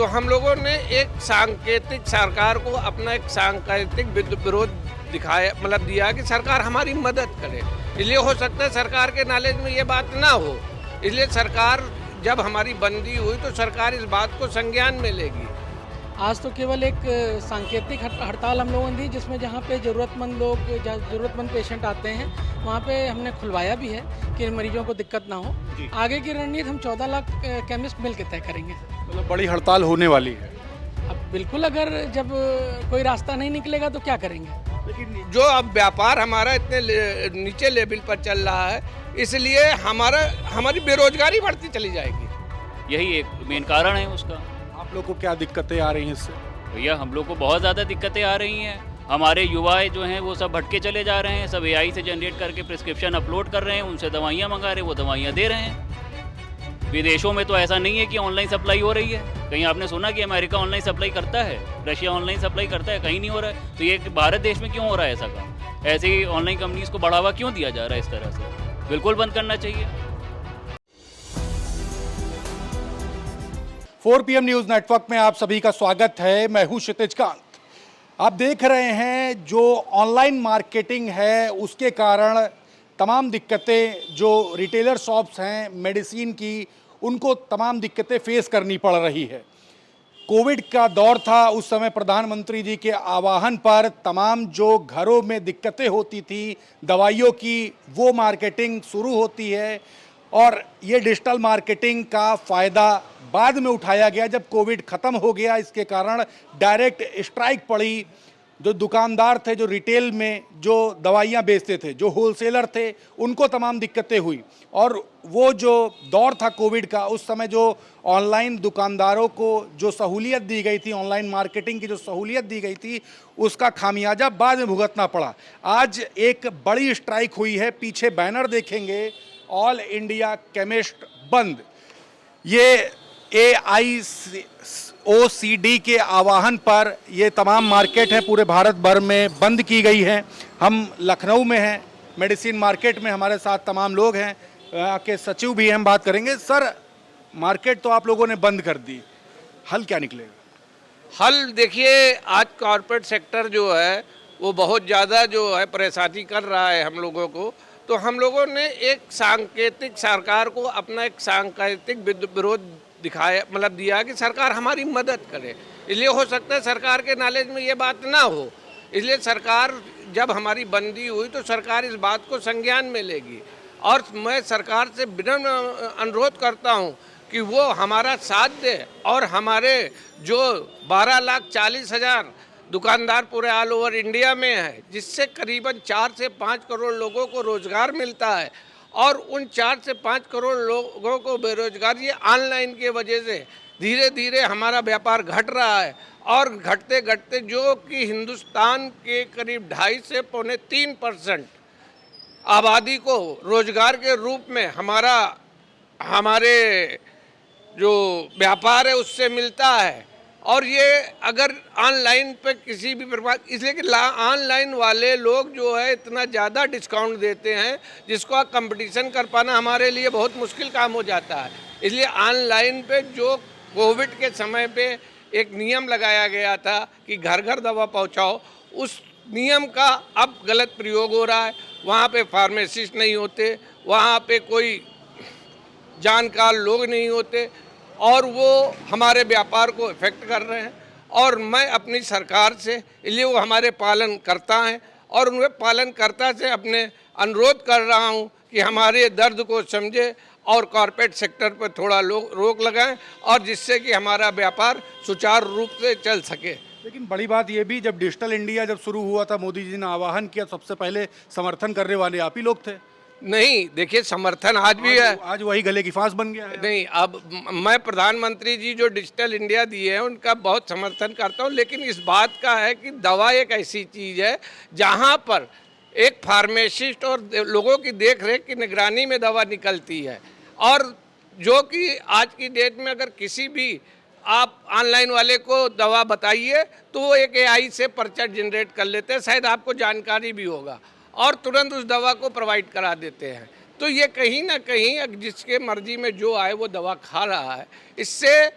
तो हम लोगों ने एक सांकेतिक सरकार को अपना एक सांकेतिक विरोध दिखाया, मतलब दिया कि सरकार हमारी मदद करे। इसलिए हो सकता है सरकार के नॉलेज में ये बात ना हो, इसलिए सरकार जब हमारी बंदी हुई तो सरकार इस बात को संज्ञान में लेगी। आज तो केवल एक सांकेतिक हड़ताल हम लोगों ने दी, जिसमें जहाँ पे ज़रूरतमंद लोग ज़रूरतमंद पेशेंट आते हैं वहाँ पे हमने खुलवाया भी है कि मरीजों को दिक्कत ना हो। आगे की रणनीति हम 14 लाख केमिस्ट मिल के तय करेंगे। मतलब बड़ी हड़ताल होने वाली है। अब बिल्कुल, अगर जब कोई रास्ता नहीं निकलेगा तो क्या करेंगे। लेकिन जो अब व्यापार हमारा इतने नीचे लेवल पर चल रहा है, इसलिए हमारी बेरोजगारी बढ़ती चली जाएगी। यही एक मेन कारण है उसका। आप लोग को क्या दिक्कतें आ रही हैं इससे? भैया हम लोग को बहुत ज़्यादा दिक्कतें आ रही हैं। हमारे युवा जो हैं वो सब भटके चले जा रहे हैं, सब एआई से जनरेट करके प्रिस्क्रिप्शन अपलोड कर रहे हैं, उनसे दवाइयाँ मंगा रहे हैं, वो दवाइयाँ दे रहे हैं। विदेशों में तो ऐसा नहीं है कि ऑनलाइन सप्लाई हो रही है। कहीं आपने सुना कि अमेरिका ऑनलाइन सप्लाई करता है, रशिया ऑनलाइन सप्लाई करता है? कहीं नहीं हो रहा है। तो ये भारत देश में क्यों हो रहा है ऐसा काम? ऐसे ही ऑनलाइन कंपनीज़ को बढ़ावा क्यों दिया जा रहा है इस तरह से? बिल्कुल बंद करना चाहिए। 4 PM न्यूज़ नेटवर्क में आप सभी का स्वागत है। मैं हूं क्षितिज कांत। आप देख रहे हैं जो ऑनलाइन मार्केटिंग है उसके कारण तमाम दिक्कतें जो रिटेलर शॉप्स हैं मेडिसिन की, उनको तमाम दिक्कतें फेस करनी पड़ रही है। कोविड का दौर था, उस समय प्रधानमंत्री जी के आह्वान पर तमाम जो घरों में दिक्कतें होती थी दवाइयों की, वो मार्केटिंग शुरू होती है और ये डिजिटल मार्केटिंग का फ़ायदा बाद में उठाया गया जब कोविड ख़त्म हो गया। इसके कारण डायरेक्ट स्ट्राइक पड़ी। जो दुकानदार थे, जो रिटेल में जो दवाइयाँ बेचते थे, जो होलसेलर थे, उनको तमाम दिक्कतें हुई। और वो जो दौर था कोविड का, उस समय जो ऑनलाइन दुकानदारों को जो सहूलियत दी गई थी, ऑनलाइन मार्केटिंग की जो सहूलियत दी गई थी, उसका खामियाजा बाद में भुगतना पड़ा। आज एक बड़ी स्ट्राइक हुई है, पीछे बैनर देखेंगे, ऑल इंडिया केमिस्ट बंद। ये AIOCD के आह्वान पर ये तमाम मार्केट है पूरे भारत भर में बंद की गई है। हम लखनऊ में हैं, मेडिसिन मार्केट में हमारे साथ तमाम लोग हैं, के सचिव भी हैं, हम बात करेंगे। सर, मार्केट तो आप लोगों ने बंद कर दी, हल क्या निकलेगा? हल देखिए, आज कॉरपोरेट सेक्टर जो है वो बहुत ज़्यादा जो है परेशानी कर रहा है हम लोगों को। तो हम लोगों ने एक सांकेतिक सरकार को अपना एक सांकेतिक विरोध दिखाया, मतलब दिया कि सरकार हमारी मदद करे। इसलिए हो सकता है सरकार के नॉलेज में ये बात ना हो, इसलिए सरकार जब हमारी बंदी हुई तो सरकार इस बात को संज्ञान में लेगी। और मैं सरकार से विनम्र अनुरोध करता हूँ कि वो हमारा साथ दे और हमारे जो 12,40,000 दुकानदार पूरे ऑल ओवर इंडिया में है, जिससे करीबन 4 से 5 करोड़ लोगों को रोज़गार मिलता है, और उन 4 से 5 करोड़ लोगों को बेरोजगारी ऑनलाइन के वजह से धीरे धीरे हमारा व्यापार घट रहा है। और घटते घटते जो कि हिंदुस्तान के करीब 2.5 से 3% आबादी को रोजगार के रूप में हमारे जो व्यापार है उससे मिलता है। और ये अगर ऑनलाइन पे किसी भी प्रकार, इसलिए कि ऑनलाइन वाले लोग जो है इतना ज़्यादा डिस्काउंट देते हैं जिसको कंपटीशन कर पाना हमारे लिए बहुत मुश्किल काम हो जाता है। इसलिए ऑनलाइन पे जो कोविड के समय पे एक नियम लगाया गया था कि घर घर दवा पहुंचाओ, उस नियम का अब गलत प्रयोग हो रहा है। वहाँ पे फार्मासिस्ट नहीं होते, वहाँ पे कोई जानकार लोग नहीं होते, और वो हमारे व्यापार को इफेक्ट कर रहे हैं। और मैं अपनी सरकार से, इसलिए वो हमारे पालन करता है और उनके पालनकर्ता से अपने अनुरोध कर रहा हूँ कि हमारे दर्द को समझे और कॉरपोरेट सेक्टर पर थोड़ा रोक लगाएं, और जिससे कि हमारा व्यापार सुचारू रूप से चल सके। लेकिन बड़ी बात ये भी, जब डिजिटल इंडिया जब शुरू हुआ था, मोदी जी ने आह्वान किया, सबसे पहले समर्थन करने वाले आप ही लोग थे। नहीं, देखिए, समर्थन आज भी है। आज वही गले की फांस बन गया है। नहीं, अब मैं प्रधानमंत्री जी जो डिजिटल इंडिया दिए हैं उनका बहुत समर्थन करता हूं, लेकिन इस बात का है कि दवा एक ऐसी चीज़ है जहां पर एक फार्मासिस्ट और लोगों की देख रेख की निगरानी में दवा निकलती है। और जो कि आज की डेट में अगर किसी भी आप ऑनलाइन वाले को दवा बताइए तो वो एक AI से पर्चा जनरेट कर लेते हैं, शायद आपको जानकारी भी होगा, और तुरंत उस दवा को प्रोवाइड करा देते हैं। तो ये कहीं ना कहीं जिसके मर्जी में जो आए वो दवा खा रहा है। इससे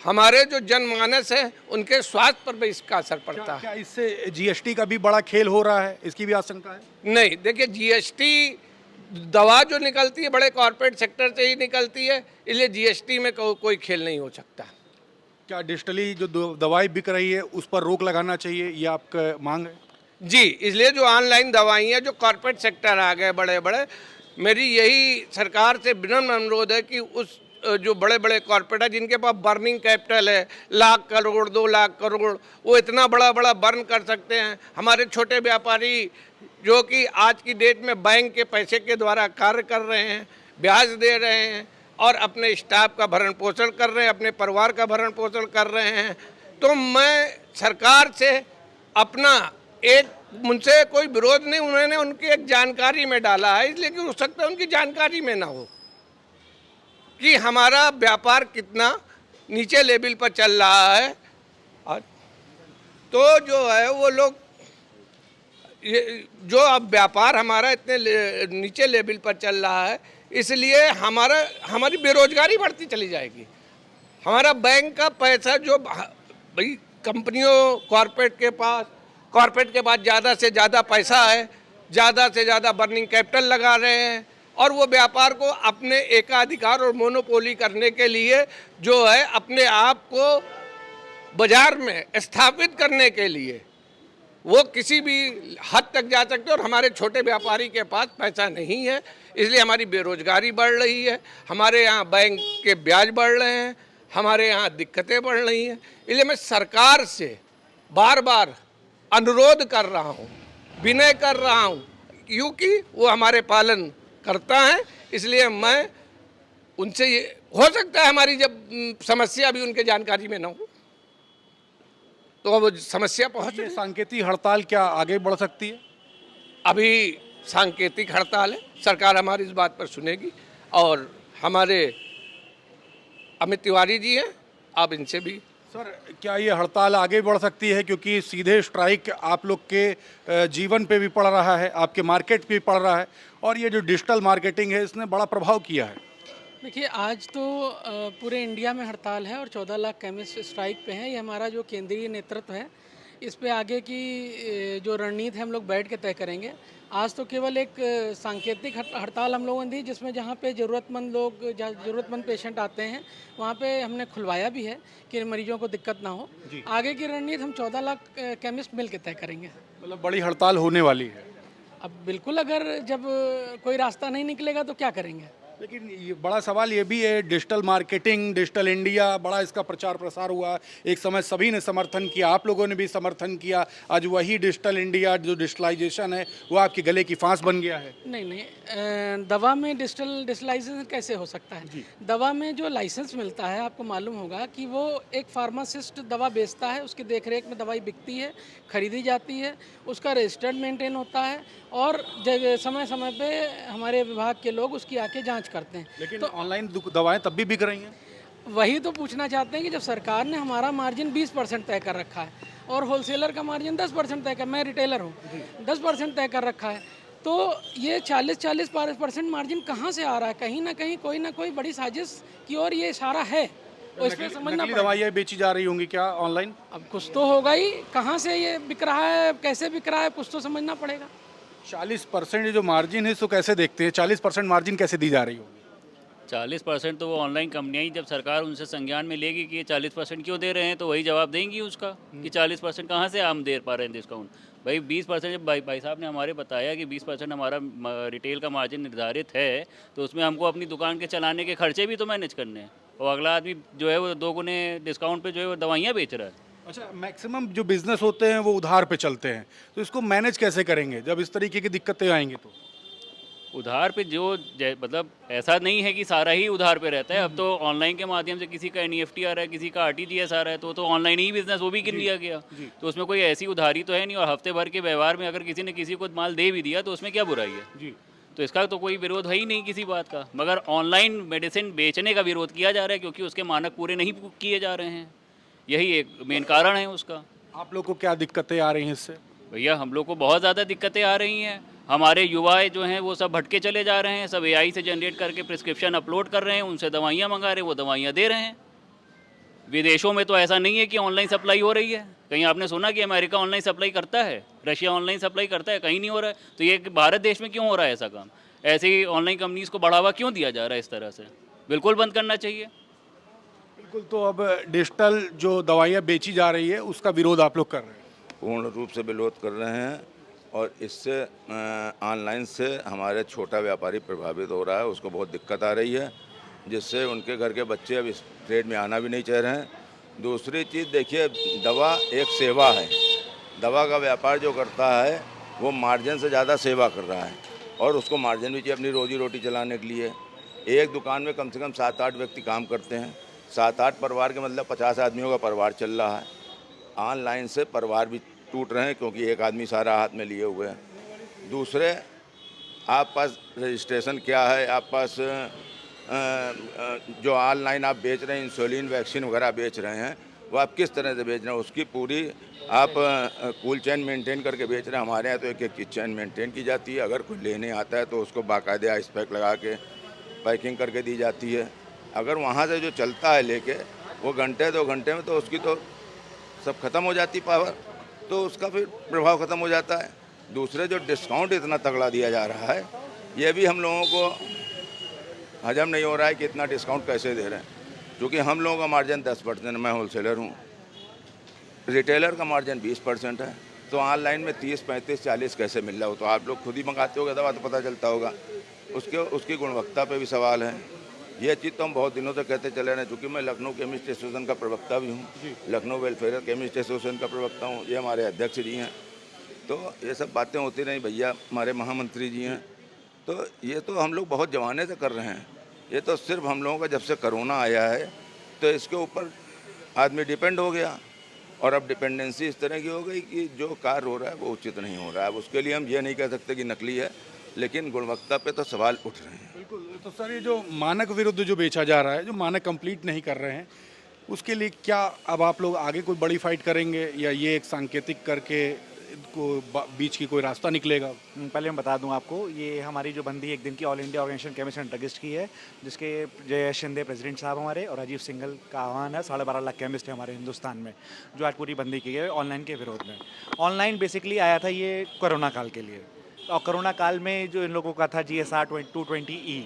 हमारे जो जनमानस है उनके स्वास्थ्य पर भी इसका असर पड़ता है। क्या इससे जीएसटी का भी बड़ा खेल हो रहा है, इसकी भी आशंका है? नहीं, देखिए जीएसटी दवा जो निकलती है बड़े कॉरपोरेट सेक्टर से ही निकलती है, इसलिए जीएसटी में कोई खेल नहीं हो सकता। क्या डिजिटली जो दवाई बिक रही है उस पर रोक लगाना चाहिए, ये आपका मांग है? जी, इसलिए जो ऑनलाइन दवाइयाँ जो कॉरपोरेट सेक्टर आ गए बड़े बड़े, मेरी यही सरकार से विनम्र अनुरोध है कि उस जो बड़े बड़े कॉरपोरेट है जिनके पास बर्निंग कैपिटल है, लाख करोड़ 2 लाख करोड़, वो इतना बड़ा बड़ा बर्न कर सकते हैं। हमारे छोटे व्यापारी जो कि आज की डेट में बैंक के पैसे के द्वारा कार्य कर रहे हैं, ब्याज दे रहे हैं और अपने स्टाफ का भरण पोषण कर रहे हैं, अपने परिवार का भरण पोषण कर रहे हैं, तो मैं सरकार से अपना मुझसे कोई विरोध नहीं, उन्होंने उनकी एक जानकारी में डाला है, इसलिए कि हो सकता है उनकी जानकारी में ना हो कि हमारा व्यापार कितना नीचे लेवल पर चल रहा है। तो जो है वो लोग जो अब व्यापार हमारा इतने नीचे लेवल पर चल रहा है, इसलिए हमारी बेरोजगारी बढ़ती चली जाएगी। हमारा बैंक का पैसा जो भाई कंपनियों कॉरपोरेट के पास ज़्यादा से ज़्यादा पैसा है, ज़्यादा से ज़्यादा बर्निंग कैपिटल लगा रहे हैं और वो व्यापार को अपने एकाधिकार और मोनोपोली करने के लिए जो है अपने आप को बाजार में स्थापित करने के लिए वो किसी भी हद तक जा सकते हैं और हमारे छोटे व्यापारी के पास पैसा नहीं है, इसलिए हमारी बेरोजगारी बढ़ रही है, हमारे यहाँ बैंक के ब्याज बढ़ रहे हैं, हमारे यहाँ दिक्कतें बढ़ रही हैं। इसलिए मैं सरकार से बार बार अनुरोध कर रहा हूँ, विनय कर रहा हूँ, क्योंकि वो हमारे पालन करता है, इसलिए मैं उनसे ये हो सकता है हमारी जब समस्या भी उनके जानकारी में ना हो तो अब समस्या पहुँच। ये सांकेतिक हड़ताल क्या आगे बढ़ सकती है? अभी सांकेतिक हड़ताल है, सरकार हमारी इस बात पर सुनेगी और हमारे अमित तिवारी जी हैं, आप इनसे भी। सर, क्या ये हड़ताल आगे बढ़ सकती है, क्योंकि सीधे स्ट्राइक आप लोग के जीवन पे भी पड़ रहा है, आपके मार्केट पे भी पड़ रहा है और ये जो डिजिटल मार्केटिंग है इसने बड़ा प्रभाव किया है? देखिए, आज तो पूरे इंडिया में हड़ताल है और 14 लाख केमिस्ट स्ट्राइक पे हैं। ये हमारा जो केंद्रीय नेतृत्व है, इस पे आगे की जो रणनीति है हम लोग बैठ के तय करेंगे। आज तो केवल एक सांकेतिक हड़ताल हम लोगों ने दी, जिसमें जहाँ पे ज़रूरतमंद पेशेंट आते हैं वहाँ पे हमने खुलवाया भी है कि मरीजों को दिक्कत ना हो। आगे की रणनीति हम 14 लाख केमिस्ट मिल के तय करेंगे। मतलब बड़ी हड़ताल होने वाली है? अब बिल्कुल, अगर जब कोई रास्ता नहीं निकलेगा तो क्या करेंगे। लेकिन ये बड़ा सवाल ये भी है, डिजिटल मार्केटिंग, डिजिटल इंडिया, बड़ा इसका प्रचार प्रसार हुआ, एक समय सभी ने समर्थन किया, आप लोगों ने भी समर्थन किया, आज वही डिजिटल इंडिया जो डिजिटलाइजेशन है वो आपके गले की फांस बन गया है। नहीं, दवा में डिजिटलाइजेशन कैसे हो सकता है? दवा में जो लाइसेंस मिलता है, आपको मालूम होगा कि वो एक फार्मासिस्ट दवा बेचता है, उसकी देखरेख में दवाई बिकती है, खरीदी जाती है, उसका रजिस्टर्ड मेंटेन होता है और समय समय पे हमारे विभाग के लोग उसकी आके जांच करते हैं। लेकिन तो ऑनलाइन दवाएं तब भी बिक रही हैं। वही तो पूछना चाहते हैं कि जब सरकार ने हमारा मार्जिन 20% तय कर रखा है और होलसेलर का मार्जिन 10% तय कर, मैं रिटेलर हूँ, 10% तय कर रखा है, तो ये 40-45% मार्जिन कहाँ से आ रहा है? कहीं ना कहीं कोई ना कोई बड़ी साजिश की ओर ये इशारा है। इसमें समझना दवाइयाँ बेची जा रही होंगी क्या ऑनलाइन? अब कुछ तो होगा ही, कहाँ से ये बिक रहा है, कैसे बिक रहा है, कुछ तो समझना पड़ेगा। 40% जो मार्जिन है इसको कैसे देखते हैं? 40% मार्जिन कैसे दी जा रही होगी? 40% तो वो ऑनलाइन कंपनियां ही, जब सरकार उनसे संज्ञान में लेगी कि ये 40% क्यों दे रहे हैं तो वही जवाब देंगी उसका कि 40% कहाँ से हम दे पा रहे हैं डिस्काउंट। भाई 20%, जब भाई साहब ने हमारे बताया कि 20% हमारा रिटेल का मार्जिन निर्धारित है, तो उसमें हमको अपनी दुकान के चलाने के खर्चे भी तो मैनेज करने हैं और अगला आदमी जो है वो 2 गुने डिस्काउंट पे जो है वो दवाइयाँ बेच रहा है। अच्छा, मैक्सिमम जो बिजनेस होते हैं वो उधार पे चलते हैं, तो इसको मैनेज कैसे करेंगे जब इस तरीके की दिक्कतें आएंगी? तो उधार पे जो मतलब ऐसा नहीं है कि सारा ही उधार पे रहता है। अब तो ऑनलाइन के माध्यम से किसी का NEFT आ रहा है, किसी का RTGS आ रहा है, तो ऑनलाइन ही बिजनेस वो भी गिन लिया गया। तो उसमें कोई ऐसी उधारी तो है नहीं और हफ्ते भर के व्यवहार में अगर किसी ने किसी को माल दे भी दिया तो उसमें क्या बुराई है जी। तो इसका तो कोई विरोध है ही नहीं किसी बात का, मगर ऑनलाइन मेडिसिन बेचने का विरोध किया जा रहा है क्योंकि उसके मानक पूरे नहीं किए जा रहे हैं। यही एक मेन कारण है उसका। आप लोग को क्या दिक्कतें आ रही हैं इससे? भैया हम लोग को बहुत ज़्यादा दिक्कतें आ रही हैं। हमारे युवा जो हैं वो सब भटके चले जा रहे हैं, सब AI से जनरेट करके प्रिस्क्रिप्शन अपलोड कर रहे हैं, उनसे दवाइयाँ मंगा रहे हैं, वो दवाइयाँ दे रहे हैं। विदेशों में तो ऐसा नहीं है कि ऑनलाइन सप्लाई हो रही है। कहीं आपने सुना कि अमेरिका ऑनलाइन सप्लाई करता है, रशिया ऑनलाइन सप्लाई करता है? कहीं नहीं हो रहा है। तो ये भारत देश में क्यों हो रहा है ऐसा काम? ऐसे ही ऑनलाइन कंपनीज को बढ़ावा क्यों दिया जा रहा है इस तरह से? बिल्कुल बंद करना चाहिए। बिल्कुल, तो अब डिजिटल जो दवाइयाँ बेची जा रही है उसका विरोध आप लोग कर रहे हैं? पूर्ण रूप से विरोध कर रहे हैं और इससे ऑनलाइन से हमारे छोटा व्यापारी प्रभावित हो रहा है, उसको बहुत दिक्कत आ रही है, जिससे उनके घर के बच्चे अब इस ट्रेड में आना भी नहीं चाह रहे हैं। दूसरी चीज़ देखिए, दवा एक सेवा है। दवा का व्यापार जो करता है वो मार्जिन से ज़्यादा सेवा कर रहा है और उसको मार्जिन भी चाहिए अपनी रोजी रोटी चलाने के लिए। एक दुकान में कम से कम 7-8 व्यक्ति काम करते हैं, 7-8 परिवार के मतलब 50 आदमियों का परिवार चल रहा है। ऑनलाइन से परिवार भी टूट रहे हैं क्योंकि एक आदमी सारा हाथ में लिए हुए हैं। दूसरे, आप पास रजिस्ट्रेशन क्या है, आप पास जो ऑनलाइन आप बेच रहे हैं, इंसुलिन वैक्सीन वगैरह बेच रहे हैं, वो आप किस तरह से बेच रहे हैं, उसकी पूरी आप कूल चेन मेंटेन करके बेच रहे हैं। हमारे यहाँ तो एक एक की चेन मेंटेन की जाती है। अगर कोई लेने आता है तो उसको बाकायदे आइस पैक लगा के पैकिंग करके दी जाती है। अगर वहाँ से जो चलता है लेके, वो घंटे 2 घंटे में तो उसकी तो सब खत्म हो जाती पावर, तो उसका फिर प्रभाव ख़त्म हो जाता है। दूसरे, जो डिस्काउंट इतना तगड़ा दिया जा रहा है, ये भी हम लोगों को हजम नहीं हो रहा है कि इतना डिस्काउंट कैसे दे रहे हैं, क्योंकि हम लोगों का मार्जिन 10%, मैं होलसेलर हूँ, रिटेलर का मार्जिन 20% है, तो ऑनलाइन में 30, 35, 40 कैसे मिल रहा हो? तो आप लोग खुद ही मंगाते होगे दवा तो पता चलता होगा। उसकी गुणवत्ता पे भी सवाल है। ये चीज़ तो हम बहुत दिनों से कहते चले रहे हैं, चूँकि मैं लखनऊ केमिस्ट एसोसिएशन का प्रवक्ता भी हूँ, लखनऊ वेलफेयर केमिस्ट एसोसिएशन का प्रवक्ता हूँ, ये हमारे अध्यक्ष जी हैं। तो ये सब बातें होती रही, भैया हमारे महामंत्री जी हैं। तो ये तो हम लोग बहुत जमाने से कर रहे हैं। ये तो सिर्फ हम लोगों का जब से कोरोना आया है तो इसके ऊपर आदमी डिपेंड हो गया, और अब डिपेंडेंसी इस तरह की हो गई कि जो कार्य हो रहा है वो उचित नहीं हो रहा है। अब उसके लिए हम ये नहीं कह सकते कि नकली है, लेकिन गुणवत्ता पे तो सवाल उठ रहे हैं। बिल्कुल, तो सर ये जो मानक विरुद्ध जो बेचा जा रहा है, जो मानक कंप्लीट नहीं कर रहे हैं, उसके लिए क्या अब आप लोग आगे कोई बड़ी फाइट करेंगे, या ये एक सांकेतिक करके को बीच की कोई रास्ता निकलेगा? पहले मैं बता दूं आपको, ये हमारी जो बंदी 1 दिन की all India organisation chemist and druggist की है, जिसके जय शिंदे प्रेसिडेंट साहब हमारे और राजीव सिंघल का आह्वान है। 12.5 लाख केमिस्ट है हमारे हिंदुस्तान में, जो आज पूरी बंदी की है ऑनलाइन के विरोध में। ऑनलाइन बेसिकली आया था ये कोरोना काल के लिए, और कोरोना काल में जो इन लोगों का था GSR 220E,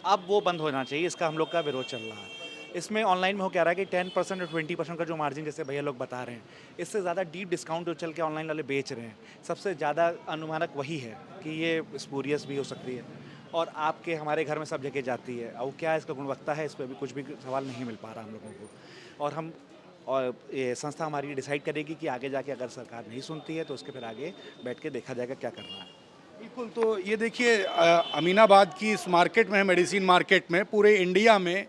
अब वो बंद होना चाहिए, इसका हम लोग का विरोध चल रहा है। इसमें ऑनलाइन में हो क्या रहा है कि 10% और 20% का जो मार्जिन जैसे भैया लोग बता रहे हैं, इससे ज़्यादा डीप डिस्काउंट जो चल के ऑनलाइन वाले बेच रहे हैं, सबसे ज़्यादा अनुमानक वही है कि ये स्पूरियस भी हो सकती है और आपके हमारे घर में सब जगह जाती है। और क्या इसका गुणवत्ता है, इस पर भी कुछ भी सवाल नहीं मिल पा रहा हम लोगों को। और ये संस्था हमारी डिसाइड करेगी कि आगे जाके अगर सरकार नहीं सुनती है तो उसके फिर आगे बैठ के देखा जाएगा क्या करना है। बिल्कुल, तो ये देखिए अमीनाबाद की इस मार्केट में है, मेडिसिन मार्केट में पूरे इंडिया में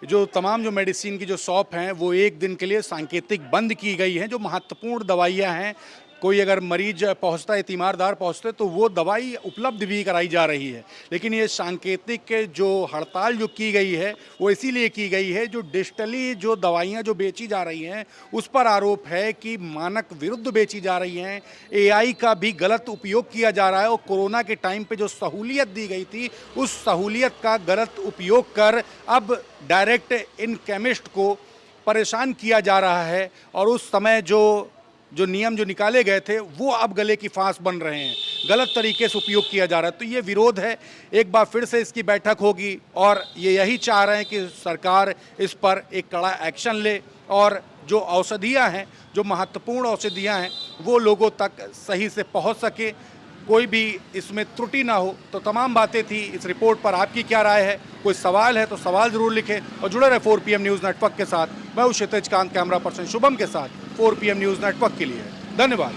जो तमाम जो मेडिसिन की जो शॉप हैं वो एक दिन के लिए सांकेतिक बंद की गई हैं। जो महत्वपूर्ण दवाइयां हैं, कोई अगर मरीज पहुंचता है, तीमारदार पहुंचते, तो वो दवाई उपलब्ध भी कराई जा रही है। लेकिन ये सांकेतिक जो हड़ताल जो की गई है वो इसीलिए की गई है, जो डिजिटली जो दवाइयां जो बेची जा रही हैं उस पर आरोप है कि मानक विरुद्ध बेची जा रही हैं। AI का भी गलत उपयोग किया जा रहा है और कोरोना के टाइम पे जो सहूलियत दी गई थी उस सहूलियत का गलत उपयोग कर अब डायरेक्ट इन केमिस्ट को परेशान किया जा रहा है। और उस समय जो नियम जो निकाले गए थे वो अब गले की फांस बन रहे हैं, गलत तरीके से उपयोग किया जा रहा है। तो ये विरोध है, एक बार फिर से इसकी बैठक होगी और ये यही चाह रहे हैं कि सरकार इस पर एक कड़ा एक्शन ले और जो औषधियाँ हैं, जो महत्वपूर्ण औषधियाँ हैं, वो लोगों तक सही से पहुँच सके, कोई भी इसमें त्रुटि ना हो। तो तमाम बातें थी। इस रिपोर्ट पर आपकी क्या राय है? कोई सवाल है तो सवाल ज़रूर लिखें और जुड़े रहे 4PM न्यूज़ नेटवर्क के साथ। मैं हूं क्षितिज कांत, कैमरा पर्सन शुभम के साथ 4PM न्यूज़ नेटवर्क के लिए। धन्यवाद।